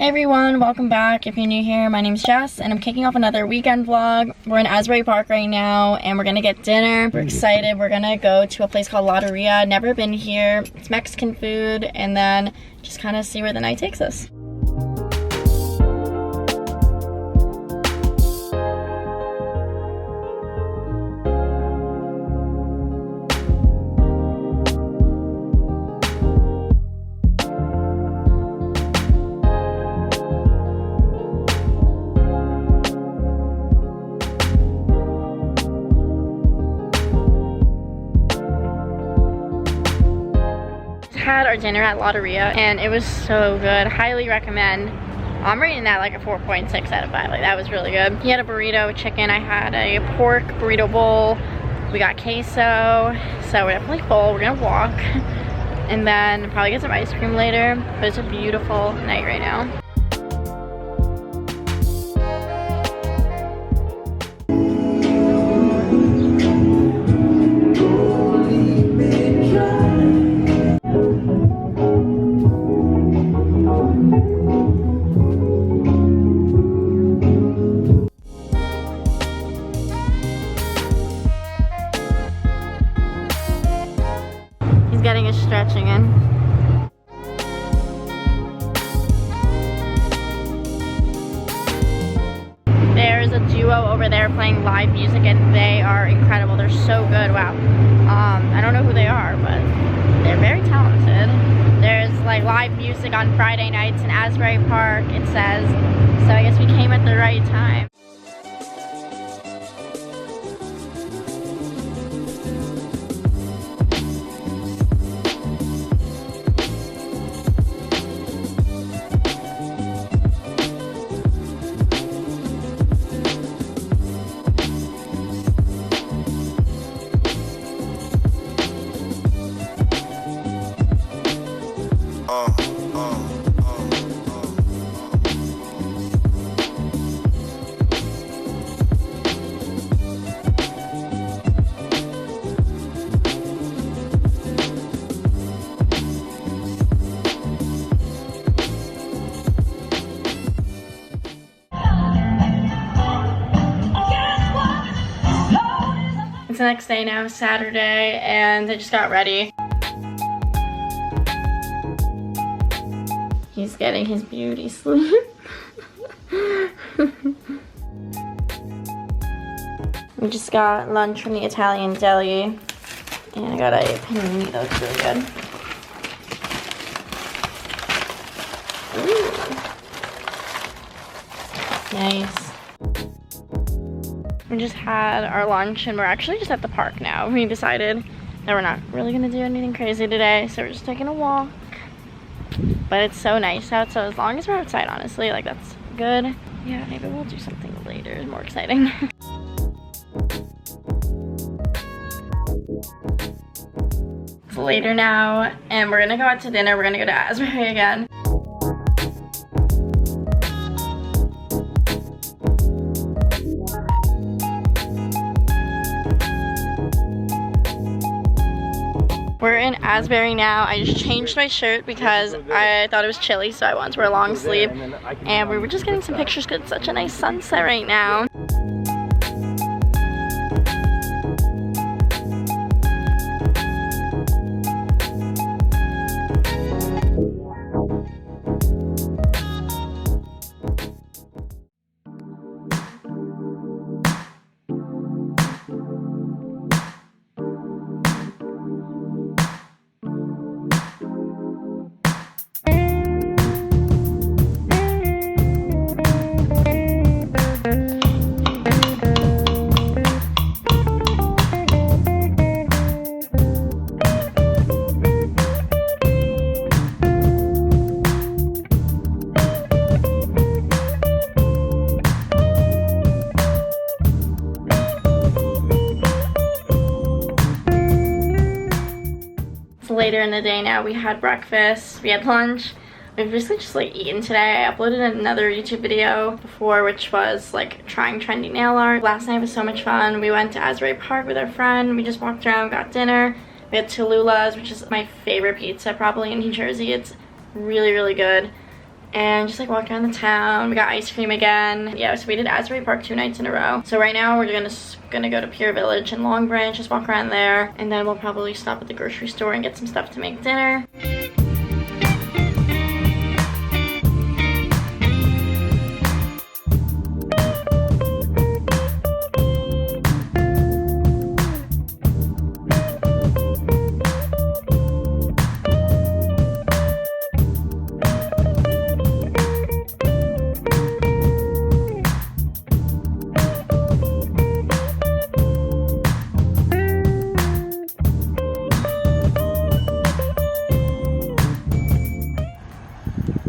Hey everyone, welcome back. If you're new here, my name's Jess and I'm kicking off another weekend vlog. We're in Asbury Park right now and we're gonna get dinner. We're excited. We're gonna go to a place called Lotería. Never been here. It's Mexican food, and then just kind of see where the night takes us. Had our dinner at Lotería and it was so good. Highly recommend. I'm rating that like a 4.6 out of 5. Like, that was really good. He had a burrito with chicken. I had a pork burrito bowl. We got queso. So we're definitely full. We're gonna walk and then probably get some ice cream later. But it's a beautiful night right now. Getting his stretching in. There's a duo over there playing live music and they are incredible. They're so good. Wow. I don't know who they are, but they're very talented. There's like live music on Friday nights in Asbury Park, it says. So I guess we came at the right time. It's the next day now, Saturday, and I just got ready. He's getting his beauty sleep. We just got lunch from the Italian deli, and I got a panini that looks really good. Ooh. Nice. We just had our lunch and we're actually just at the park now. We decided that we're not really gonna do anything crazy today, so we're just taking a walk. But it's so nice out, so as long as we're outside, honestly, like, that's good. Yeah, maybe we'll do something later, more exciting. It's later now and we're gonna go out to dinner. We're gonna go to Asbury again. We're in Asbury now. I just changed my shirt because I thought it was chilly, so I wanted to wear a long sleeve. And we were just getting some pictures because it's such a nice sunset right now. Later in the day now. We had breakfast, we had lunch, we've basically just like eaten today. I uploaded another YouTube video before, which was like trying trendy nail art. Last night was so much fun. We went to Asbury Park with our friend. We just walked around, got dinner. We had Talula's, which is my favorite pizza probably in New Jersey. It's really, really good. and just like walked around the town. We got ice cream again. Yeah, so we did Asbury Park 2 nights in a row. So right now we're gonna go to Pier Village and Long Branch, just walk around there, and then we'll probably stop at the grocery store and get some stuff to make dinner.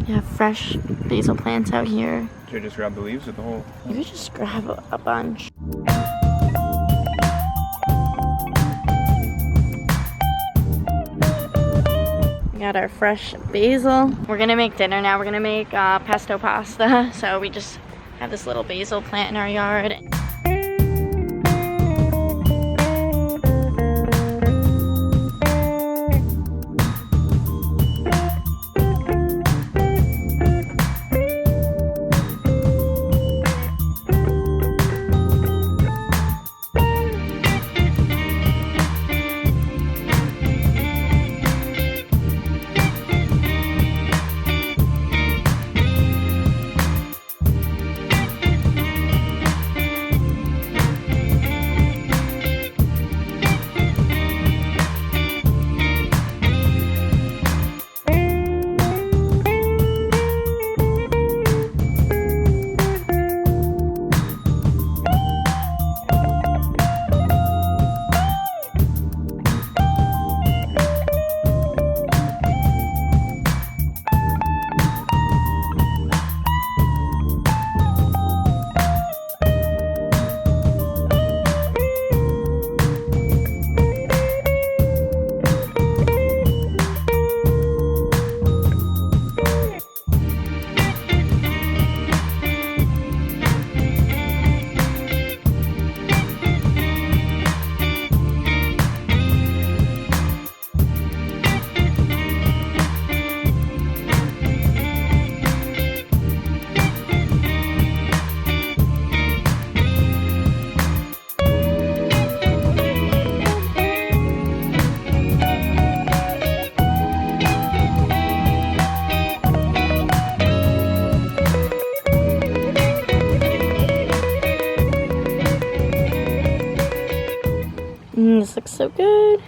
You have fresh basil plants out here. Should I just grab the leaves or the whole? You could just grab a bunch. We got our fresh basil. We're gonna make dinner now. We're gonna make pesto pasta. So we just have this little basil plant in our yard. This looks so good.